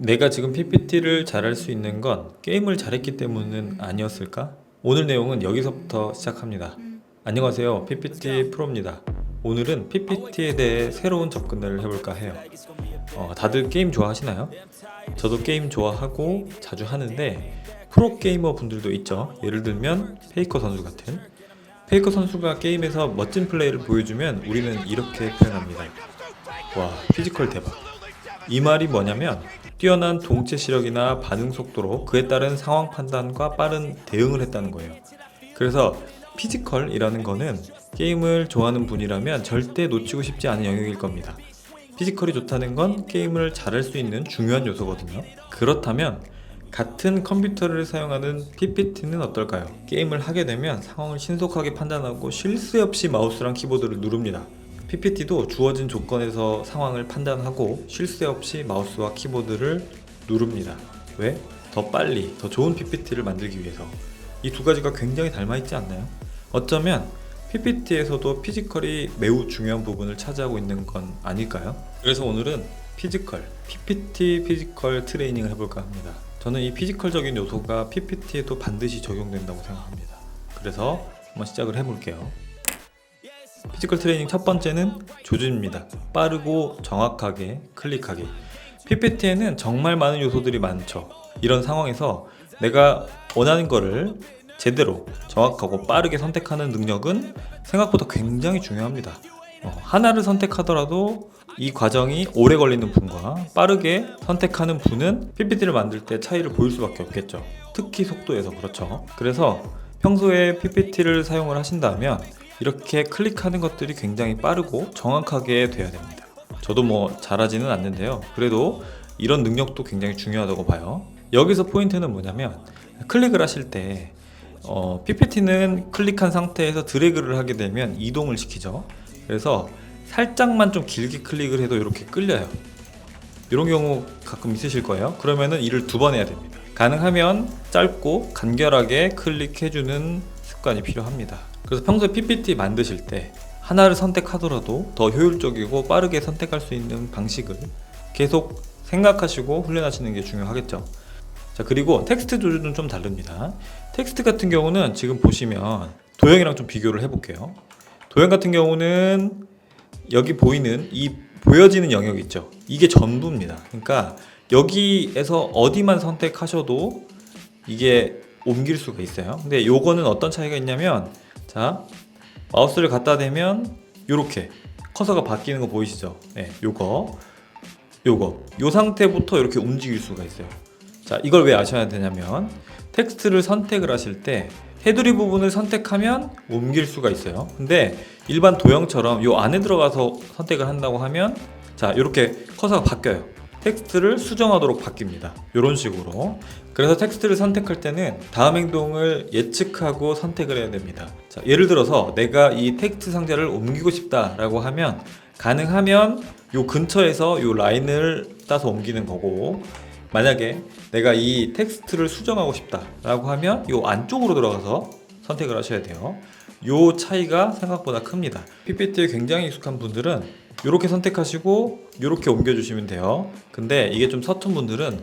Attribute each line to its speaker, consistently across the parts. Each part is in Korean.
Speaker 1: 내가 지금 PPT를 잘할 수 있는 건 게임을 잘했기 때문은 아니었을까? 오늘 내용은 여기서부터 시작합니다. 안녕하세요. PPT 프로입니다. 오늘은 PPT에 대해 새로운 접근을 해볼까 해요. 다들 게임 좋아하시나요? 저도 게임 좋아하고 자주 하는데 프로게이머 분들도 있죠. 예를 들면 페이커 선수 같은. 페이커 선수가 게임에서 멋진 플레이를 보여주면 우리는 이렇게 표현합니다. 와, 피지컬 대박. 이 말이 뭐냐면 뛰어난 동체 시력이나 반응 속도로 그에 따른 상황 판단과 빠른 대응을 했다는 거예요. 그래서 피지컬이라는 거는 게임을 좋아하는 분이라면 절대 놓치고 싶지 않은 영역일 겁니다. 피지컬이 좋다는 건 게임을 잘할 수 있는 중요한 요소거든요. 그렇다면 같은 컴퓨터를 사용하는 PPT는 어떨까요? 게임을 하게 되면 상황을 신속하게 판단하고 실수 없이 마우스랑 키보드를 누릅니다. PPT도 주어진 조건에서 상황을 판단하고 실수 없이 마우스와 키보드를 누릅니다. 왜? 더 빨리, 더 좋은 PPT를 만들기 위해서. 이 두 가지가 굉장히 닮아있지 않나요? 어쩌면 PPT에서도 피지컬이 매우 중요한 부분을 차지하고 있는 건 아닐까요? 그래서 오늘은 PPT 피지컬 트레이닝을 해볼까 합니다. 저는 이 피지컬적인 요소가 PPT에도 반드시 적용된다고 생각합니다. 그래서 한번 시작을 해볼게요. 피지컬 트레이닝 첫 번째는 조준입니다. 빠르고 정확하게 클릭하기. PPT에는 정말 많은 요소들이 많죠. 이런 상황에서 내가 원하는 거를 제대로 정확하고 빠르게 선택하는 능력은 생각보다 굉장히 중요합니다. 하나를 선택하더라도 이 과정이 오래 걸리는 분과 빠르게 선택하는 분은 PPT를 만들 때 차이를 보일 수밖에 없겠죠. 특히 속도에서 그렇죠. 그래서 평소에 PPT를 사용을 하신다면 이렇게 클릭하는 것들이 굉장히 빠르고 정확하게 돼야 됩니다. 저도 뭐 잘하지는 않는데요. 그래도 이런 능력도 굉장히 중요하다고 봐요. 여기서 포인트는 뭐냐면 클릭을 하실 때 PPT는 클릭한 상태에서 드래그를 하게 되면 이동을 시키죠. 그래서 살짝만 좀 길게 클릭을 해도 이렇게 끌려요. 이런 경우 가끔 있으실 거예요. 그러면은 이를 두 번 해야 됩니다. 가능하면 짧고 간결하게 클릭해주는 습관이 필요합니다. 그래서 평소에 PPT 만드실 때 하나를 선택하더라도 더 효율적이고 빠르게 선택할 수 있는 방식을 계속 생각하시고 훈련하시는 게 중요하겠죠. 자, 그리고 텍스트 조준은 좀 다릅니다. 텍스트 같은 경우는 지금 보시면 도형이랑 좀 비교를 해볼게요. 도형 같은 경우는 여기 보이는 이 보여지는 영역 있죠. 이게 전부입니다. 그러니까 여기에서 어디만 선택하셔도 이게 옮길 수가 있어요. 근데 요거는 어떤 차이가 있냐면, 자, 마우스를 갖다 대면 요렇게 커서가 바뀌는 거 보이시죠? 네, 요거 요 상태부터 이렇게 움직일 수가 있어요. 자, 이걸 왜 아셔야 되냐면 텍스트를 선택을 하실 때 테두리 부분을 선택하면 옮길 수가 있어요. 근데 일반 도형처럼 요 안에 들어가서 선택을 한다고 하면, 자, 이렇게 커서가 바뀌어요. 텍스트를 수정하도록 바뀝니다. 이런 식으로. 그래서 텍스트를 선택할 때는 다음 행동을 예측하고 선택을 해야 됩니다. 자, 예를 들어서 내가 이 텍스트 상자를 옮기고 싶다라고 하면 가능하면 요 근처에서 요 라인을 따서 옮기는 거고, 만약에 내가 이 텍스트를 수정하고 싶다라고 하면 요 안쪽으로 들어가서 선택을 하셔야 돼요. 요 차이가 생각보다 큽니다. PPT에 굉장히 익숙한 분들은 이렇게 선택하시고 이렇게 옮겨주시면 돼요. 근데 이게 좀 서툰 분들은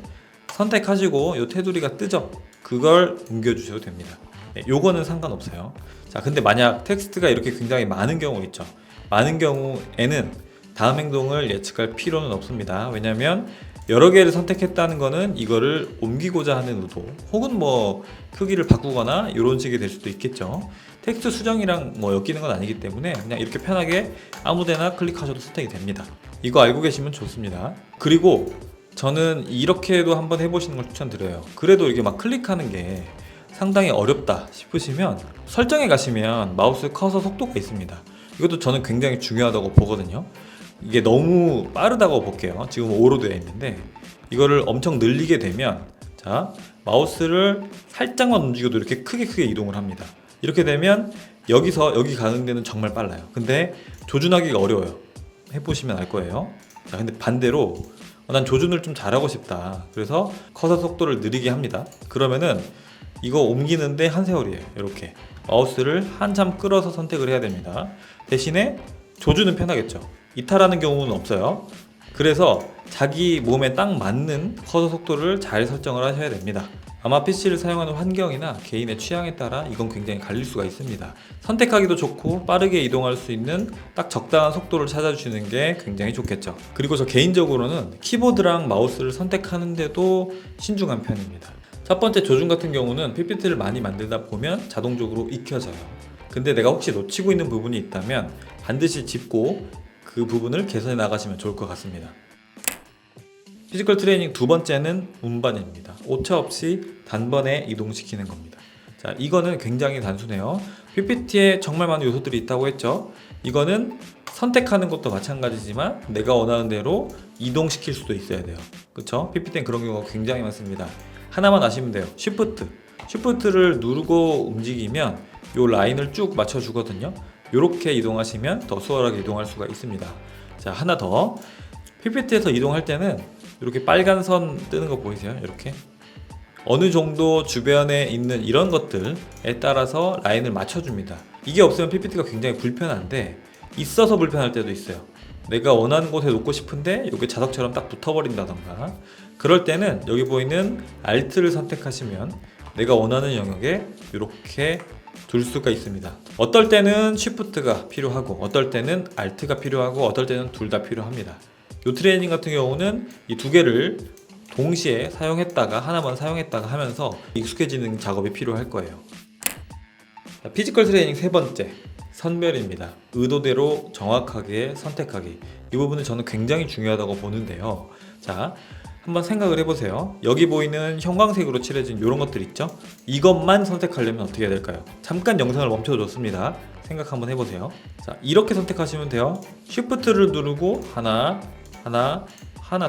Speaker 1: 선택하시고 요 테두리가 뜨죠? 그걸 옮겨주셔도 됩니다. 네, 요거는 상관없어요. 자, 근데 만약 텍스트가 이렇게 굉장히 많은 경우 있죠. 많은 경우에는 다음 행동을 예측할 필요는 없습니다. 왜냐면 여러 개를 선택했다는 거는 이거를 옮기고자 하는 의도, 혹은 뭐 크기를 바꾸거나 이런 식이 될 수도 있겠죠. 텍스트 수정이랑 뭐 엮이는 건 아니기 때문에 그냥 이렇게 편하게 아무데나 클릭하셔도 선택이 됩니다. 이거 알고 계시면 좋습니다. 그리고 저는 이렇게도 한번 해보시는 걸 추천드려요. 그래도 이게 막 클릭하는 게 상당히 어렵다 싶으시면 설정에 가시면 마우스 커서 속도가 있습니다. 이것도 저는 굉장히 중요하다고 보거든요. 이게 너무 빠르다고 볼게요. 지금 5로 되어 있는데 이거를 엄청 늘리게 되면, 자, 마우스를 살짝만 움직여도 이렇게 크게 이동을 합니다. 이렇게 되면 여기서 여기 가는 데는 정말 빨라요. 근데 조준하기가 어려워요. 해보시면 알 거예요. 자, 근데 반대로 난 조준을 좀 잘하고 싶다. 그래서 커서 속도를 느리게 합니다. 그러면은 이거 옮기는데 한 세월이에요. 이렇게 마우스를 한참 끌어서 선택을 해야 됩니다. 대신에 조준은 편하겠죠. 이탈하는 경우는 없어요. 그래서 자기 몸에 딱 맞는 커서 속도를 잘 설정을 하셔야 됩니다. 아마 PC를 사용하는 환경이나 개인의 취향에 따라 이건 굉장히 갈릴 수가 있습니다. 선택하기도 좋고 빠르게 이동할 수 있는 딱 적당한 속도를 찾아주시는 게 굉장히 좋겠죠. 그리고 저 개인적으로는 키보드랑 마우스를 선택하는데도 신중한 편입니다. 첫 번째 조준 같은 경우는 PPT를 많이 만들다 보면 자동적으로 익혀져요. 근데 내가 혹시 놓치고 있는 부분이 있다면 반드시 짚고 그 부분을 개선해 나가시면 좋을 것 같습니다. 피지컬 트레이닝 두 번째는 운반입니다. 오차 없이 단번에 이동시키는 겁니다. 자, 이거는 굉장히 단순해요. PPT에 정말 많은 요소들이 있다고 했죠. 이거는 선택하는 것도 마찬가지지만 내가 원하는 대로 이동시킬 수도 있어야 돼요. 그쵸? PPT는 그런 경우가 굉장히 많습니다. 하나만 아시면 돼요. Shift를 누르고 움직이면 요 라인을 쭉 맞춰 주거든요. 이렇게 이동하시면 더 수월하게 이동할 수가 있습니다. 자, 하나 더. PPT에서 이동할 때는 이렇게 빨간 선 뜨는 거 보이세요? 이렇게 어느 정도 주변에 있는 이런 것들에 따라서 라인을 맞춰줍니다. 이게 없으면 PPT가 굉장히 불편한데 있어서 불편할 때도 있어요. 내가 원하는 곳에 놓고 싶은데 이게 자석처럼 딱 붙어버린다던가, 그럴 때는 여기 보이는 Alt를 선택하시면 내가 원하는 영역에 이렇게 둘 수가 있습니다. 어떨 때는 Shift가 필요하고 어떨 때는 Alt가 필요하고 어떨 때는 둘 다 필요합니다. 이 트레이닝 같은 경우는 이 두 개를 동시에 사용했다가 하나만 사용했다가 하면서 익숙해지는 작업이 필요할 거예요. 자, 피지컬 트레이닝 세 번째, 선별입니다. 의도대로 정확하게 선택하기. 이 부분은 저는 굉장히 중요하다고 보는데요. 자, 한번 생각을 해보세요. 여기 보이는 형광색으로 칠해진 이런 것들 있죠? 이것만 선택하려면 어떻게 해야 될까요? 잠깐 영상을 멈춰줬습니다. 생각 한번 해보세요. 자, 이렇게 선택하시면 돼요. Shift를 누르고 하나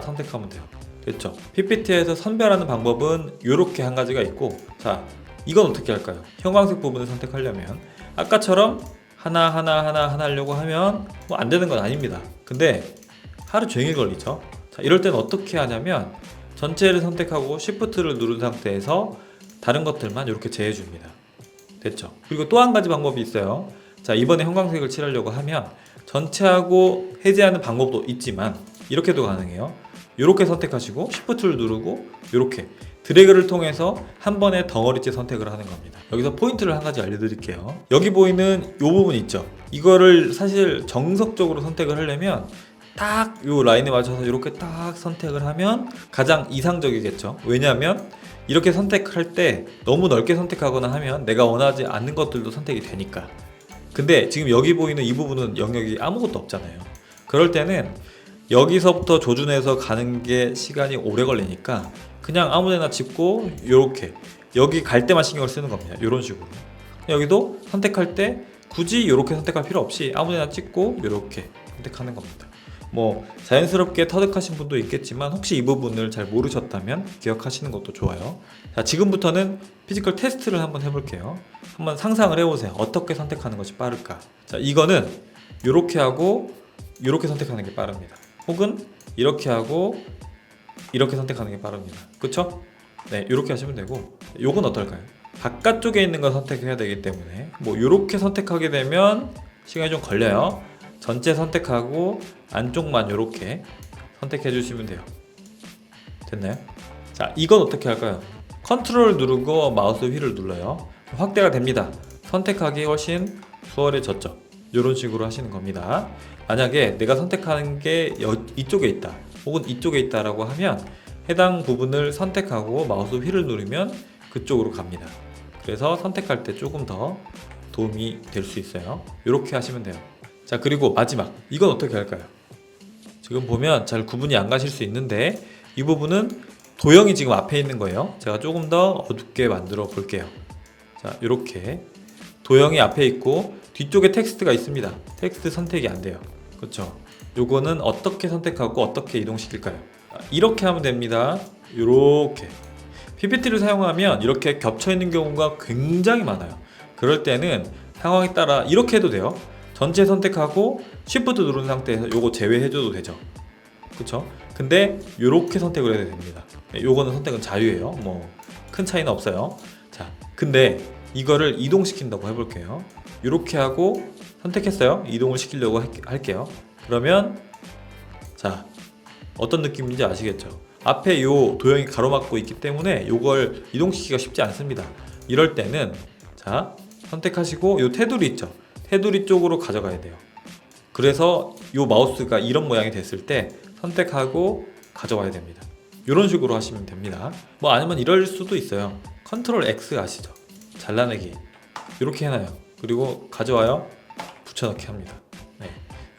Speaker 1: 선택하면 돼요. 됐죠? PPT에서 선별하는 방법은 이렇게 한 가지가 있고, 자, 이건 어떻게 할까요? 형광색 부분을 선택하려면 아까처럼 하나 하려고 하면 뭐 안 되는 건 아닙니다. 근데 하루 종일 걸리죠? 자, 이럴 때는 어떻게 하냐면 전체를 선택하고 Shift를 누른 상태에서 다른 것들만 이렇게 제해줍니다. 됐죠? 그리고 또 한 가지 방법이 있어요. 자, 이번에 형광색을 칠하려고 하면 전체하고 해제하는 방법도 있지만 이렇게도 가능해요. 이렇게 선택하시고 Shift를 누르고 이렇게 드래그를 통해서 한 번에 덩어리째 선택을 하는 겁니다. 여기서 포인트를 한 가지 알려드릴게요. 여기 보이는 이 부분 있죠? 이거를 사실 정석적으로 선택을 하려면 딱 이 라인에 맞춰서 이렇게 딱 선택을 하면 가장 이상적이겠죠. 왜냐하면 이렇게 선택할 때 너무 넓게 선택하거나 하면 내가 원하지 않는 것들도 선택이 되니까. 근데 지금 여기 보이는 이 부분은 영역이 아무것도 없잖아요. 그럴 때는 여기서부터 조준해서 가는 게 시간이 오래 걸리니까 그냥 아무데나 짚고 이렇게 여기 갈 때만 신경을 쓰는 겁니다. 이런 식으로. 여기도 선택할 때 굳이 이렇게 선택할 필요 없이 아무데나 찍고 이렇게 선택하는 겁니다. 뭐 자연스럽게 터득하신 분도 있겠지만 혹시 이 부분을 잘 모르셨다면 기억하시는 것도 좋아요. 자, 지금부터는 피지컬 테스트를 한번 해볼게요. 한번 상상을 해보세요. 어떻게 선택하는 것이 빠를까? 자, 이거는 이렇게 하고 이렇게 선택하는 게 빠릅니다. 혹은 이렇게 하고 이렇게 선택하는 게 빠릅니다. 그쵸? 네, 이렇게 하시면 되고, 요건 어떨까요? 바깥쪽에 있는 걸 선택해야 되기 때문에 뭐 이렇게 선택하게 되면 시간이 좀 걸려요. 전체 선택하고 안쪽만 이렇게 선택해 주시면 돼요. 됐나요? 자, 이건 어떻게 할까요? 컨트롤 누르고 마우스 휠을 눌러요. 확대가 됩니다. 선택하기 훨씬 수월해졌죠. 이런 식으로 하시는 겁니다. 만약에 내가 선택하는 게 이쪽에 있다 혹은 이쪽에 있다라고 하면 해당 부분을 선택하고 마우스 휠을 누르면 그쪽으로 갑니다. 그래서 선택할 때 조금 더 도움이 될 수 있어요. 이렇게 하시면 돼요. 자, 그리고 마지막, 이건 어떻게 할까요? 지금 보면 잘 구분이 안 가실 수 있는데 이 부분은 도형이 지금 앞에 있는 거예요. 제가 조금 더 어둡게 만들어 볼게요. 자, 이렇게 도형이 앞에 있고 뒤쪽에 텍스트가 있습니다. 텍스트 선택이 안 돼요. 그렇죠? 요거는 어떻게 선택하고 어떻게 이동시킬까요? 이렇게 하면 됩니다. 이렇게 PPT를 사용하면 이렇게 겹쳐 있는 경우가 굉장히 많아요. 그럴 때는 상황에 따라 이렇게 해도 돼요. 전체 선택하고 Shift 누른 상태에서 요거 제외해줘도 되죠. 그쵸? 근데 요렇게 선택을 해야 됩니다. 요거는 선택은 자유예요. 뭐 큰 차이는 없어요. 자, 근데 이거를 이동시킨다고 해볼게요. 요렇게 하고 선택했어요. 이동을 시키려고 할게요. 그러면 자, 어떤 느낌인지 아시겠죠? 앞에 요 도형이 가로막고 있기 때문에 요걸 이동시키기가 쉽지 않습니다. 이럴 때는 자, 선택하시고 요 테두리 있죠? 테두리 쪽으로 가져가야 돼요. 그래서 요 마우스가 이런 모양이 됐을 때 선택하고 가져와야 됩니다. 이런 식으로 하시면 됩니다. 뭐 아니면 이럴 수도 있어요. 컨트롤 X 아시죠? 잘라내기 이렇게 해놔요. 그리고 가져와요. 붙여넣기 합니다. 네.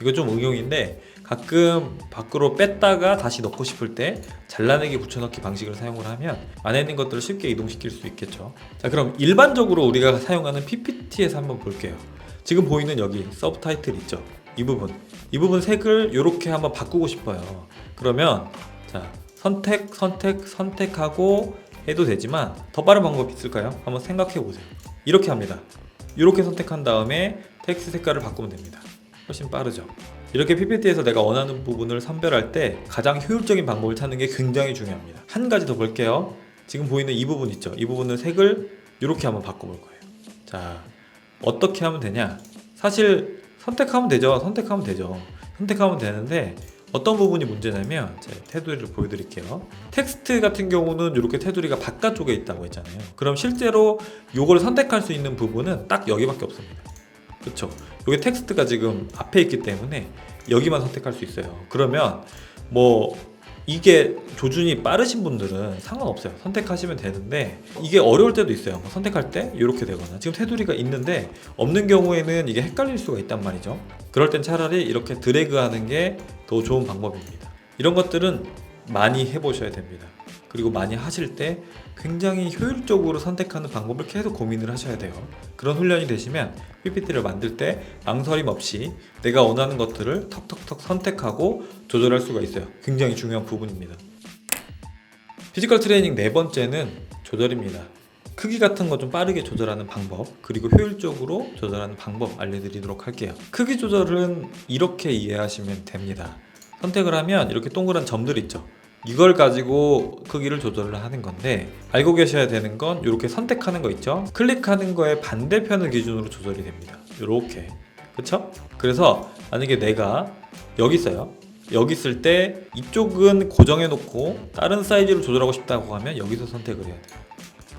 Speaker 1: 이거 좀 응용인데 가끔 밖으로 뺐다가 다시 넣고 싶을 때 잘라내기 붙여넣기 방식을 사용을 하면 안에 있는 것들을 쉽게 이동시킬 수 있겠죠. 자, 그럼 일반적으로 우리가 사용하는 PPT에서 한번 볼게요. 지금 보이는 여기 서브 타이틀 있죠? 이 부분 색을 이렇게 한번 바꾸고 싶어요. 그러면 자, 선택하고 해도 되지만 더 빠른 방법이 있을까요? 한번 생각해 보세요. 이렇게 합니다. 이렇게 선택한 다음에 텍스트 색깔을 바꾸면 됩니다. 훨씬 빠르죠. 이렇게 PPT에서 내가 원하는 부분을 선별할 때 가장 효율적인 방법을 찾는 게 굉장히 중요합니다. 한 가지 더 볼게요. 지금 보이는 이 부분 있죠? 이 부분은 색을 이렇게 한번 바꿔볼 거예요. 자, 어떻게 하면 되냐? 사실 선택하면 되는데 어떤 부분이 문제냐면 제 테두리를 보여드릴게요. 텍스트 같은 경우는 이렇게 테두리가 바깥쪽에 있다고 했잖아요. 그럼 실제로 이걸 선택할 수 있는 부분은 딱 여기밖에 없습니다. 그쵸? 여기 텍스트가 지금 앞에 있기 때문에 여기만 선택할 수 있어요. 그러면 뭐 이게 조준이 빠르신 분들은 상관없어요. 선택하시면 되는데 이게 어려울 때도 있어요. 뭐 선택할 때 이렇게 되거나 지금 테두리가 있는데 없는 경우에는 이게 헷갈릴 수가 있단 말이죠. 그럴 땐 차라리 이렇게 드래그 하는 게 더 좋은 방법입니다. 이런 것들은 많이 해보셔야 됩니다. 그리고 많이 하실 때 굉장히 효율적으로 선택하는 방법을 계속 고민을 하셔야 돼요. 그런 훈련이 되시면 PPT를 만들 때 망설임 없이 내가 원하는 것들을 턱턱턱 선택하고 조절할 수가 있어요. 굉장히 중요한 부분입니다. 피지컬 트레이닝 네 번째는 조절입니다. 크기 같은 거 좀 빠르게 조절하는 방법, 그리고 효율적으로 조절하는 방법 알려드리도록 할게요. 크기 조절은 이렇게 이해하시면 됩니다. 선택을 하면 이렇게 동그란 점들 있죠? 이걸 가지고 크기를 조절을 하는 건데 알고 계셔야 되는 건 이렇게 선택하는 거 있죠? 클릭하는 거의 반대편을 기준으로 조절이 됩니다. 이렇게. 그쵸? 그래서 만약에 내가 여기 있어요. 여기 있을 때 이쪽은 고정해 놓고 다른 사이즈로 조절하고 싶다고 하면 여기서 선택을 해야 돼요.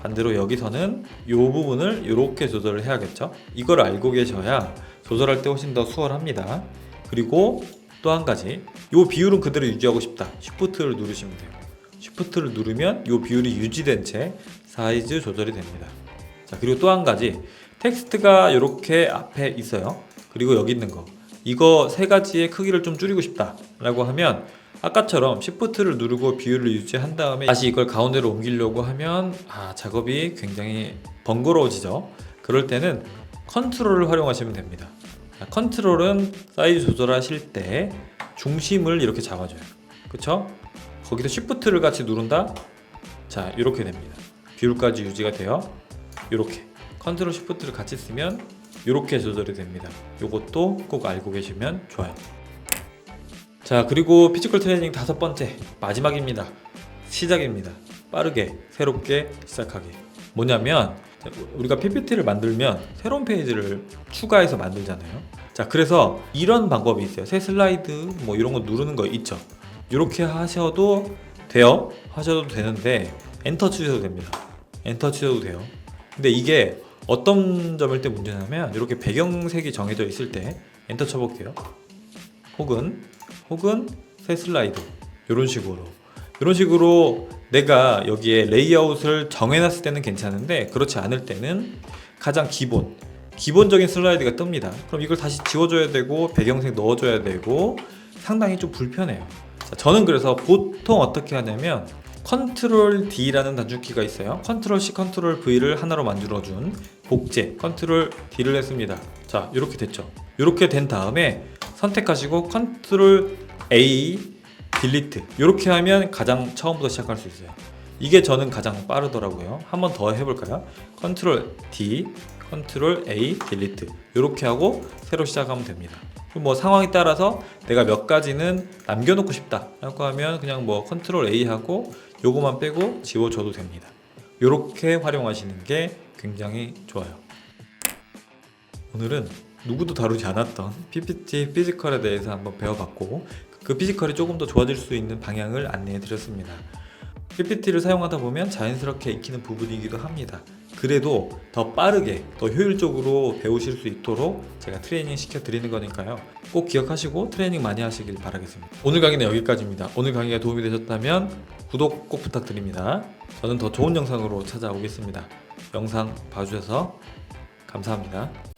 Speaker 1: 반대로 여기서는 이 부분을 이렇게 조절을 해야겠죠? 이걸 알고 계셔야 조절할 때 훨씬 더 수월합니다. 그리고 또 한 가지, 이 비율은 그대로 유지하고 싶다. Shift를 누르시면 돼요. Shift를 누르면 이 비율이 유지된 채 사이즈 조절이 됩니다. 자, 그리고 또 한 가지, 텍스트가 이렇게 앞에 있어요. 그리고 여기 있는 거, 이거 세 가지의 크기를 좀 줄이고 싶다 라고 하면 아까처럼 Shift를 누르고 비율을 유지한 다음에 다시 이걸 가운데로 옮기려고 하면 작업이 굉장히 번거로워지죠. 그럴 때는 컨트롤을 활용하시면 됩니다. 컨트롤은 사이즈 조절하실 때 중심을 이렇게 잡아줘요. 그쵸? 거기서 Shift를 같이 누른다? 자, 이렇게 됩니다. 비율까지 유지가 돼요. 이렇게 컨트롤 Shift를 같이 쓰면 이렇게 조절이 됩니다. 이것도 꼭 알고 계시면 좋아요. 자, 그리고 피지컬 트레이닝 다섯 번째, 마지막입니다. 시작입니다. 빠르게 새롭게 시작하기. 뭐냐면 우리가 PPT를 만들면 새로운 페이지를 추가해서 만들잖아요. 자, 그래서 이런 방법이 있어요. 새 슬라이드 뭐 이런 거 누르는 거 있죠. 이렇게 하셔도 돼요. 하셔도 되는데 엔터 치셔도 됩니다. 엔터 치셔도 돼요. 근데 이게 어떤 점일 때 문제냐면 이렇게 배경색이 정해져 있을 때 엔터 쳐볼게요. 혹은 새 슬라이드 이런 식으로 내가 여기에 레이아웃을 정해놨을 때는 괜찮은데 그렇지 않을 때는 가장 기본적인 슬라이드가 뜹니다. 그럼 이걸 다시 지워줘야 되고 배경색 넣어줘야 되고 상당히 좀 불편해요. 자, 저는 그래서 보통 어떻게 하냐면 컨트롤 D라는 단축키가 있어요. 컨트롤 C, 컨트롤 V를 하나로 만들어준 복제 컨트롤 D를 했습니다. 자, 이렇게 됐죠. 이렇게 된 다음에 선택하시고 컨트롤 A 딜리트 이렇게 하면 가장 처음부터 시작할 수 있어요. 이게 저는 가장 빠르더라고요. 한 번 더 해볼까요? 컨트롤 D, 컨트롤 A, 딜리트 이렇게 하고 새로 시작하면 됩니다. 뭐 상황에 따라서 내가 몇 가지는 남겨놓고 싶다 라고 하면 그냥 뭐 컨트롤 A 하고 요거만 빼고 지워줘도 됩니다. 이렇게 활용하시는 게 굉장히 좋아요. 오늘은 누구도 다루지 않았던 PPT 피지컬에 대해서 한번 배워봤고 그 피지컬이 조금 더 좋아질 수 있는 방향을 안내해 드렸습니다. PPT를 사용하다 보면 자연스럽게 익히는 부분이기도 합니다. 그래도 더 빠르게, 더 효율적으로 배우실 수 있도록 제가 트레이닝 시켜 드리는 거니까요. 꼭 기억하시고 트레이닝 많이 하시길 바라겠습니다. 오늘 강의는 여기까지입니다. 오늘 강의가 도움이 되셨다면 구독 꼭 부탁드립니다. 저는 더 좋은 영상으로 찾아오겠습니다. 영상 봐주셔서 감사합니다.